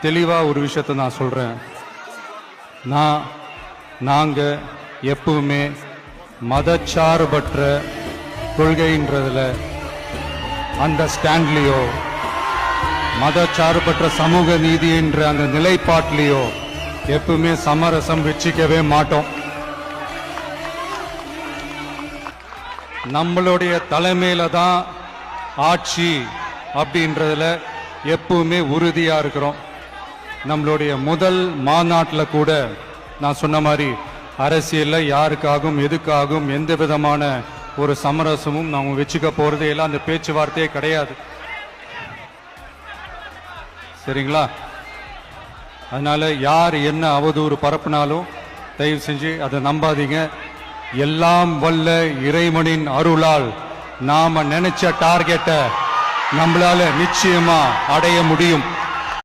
தெளிவாக ஒரு விஷயத்தை நான் சொல்கிறேன். நாங்கள் எப்பவுமே மதச்சார்பற்ற கொள்கைன்றதுல அந்த ஸ்டாண்ட்லேயோ மதச்சார்பற்ற சமூக நீதி என்ற அந்த நிலைப்பாட்டிலேயோ எப்பவுமே சமரசம் வச்சுக்கவே மாட்டோம். நம்மளுடைய தலைமையில தான் ஆட்சி அப்படின்றதுல எப்பவுமே உறுதியா இருக்கிறோம். நம்மளுடைய முதல் மாநாட்டில் கூட நான் சொன்ன மாதிரி அரசியல்ல யாருக்காகவும் எதுக்காகவும் எந்த விதமான ஒரு சமரசமும் நாம வச்சுக்க போறதே இல்லை. அந்த பேச்சுவார்த்தையே கிடையாது. சரிங்களா? அதனால யார் என்ன அவதூறு பரப்புனாலும் தயவு செஞ்சு அதை நம்பாதீங்க. எல்லாம் வல்ல இறைவனின் அருளால் நாம நினைச்ச டார்கெட்டை நம்மளால நிச்சயமா அடைய முடியும்.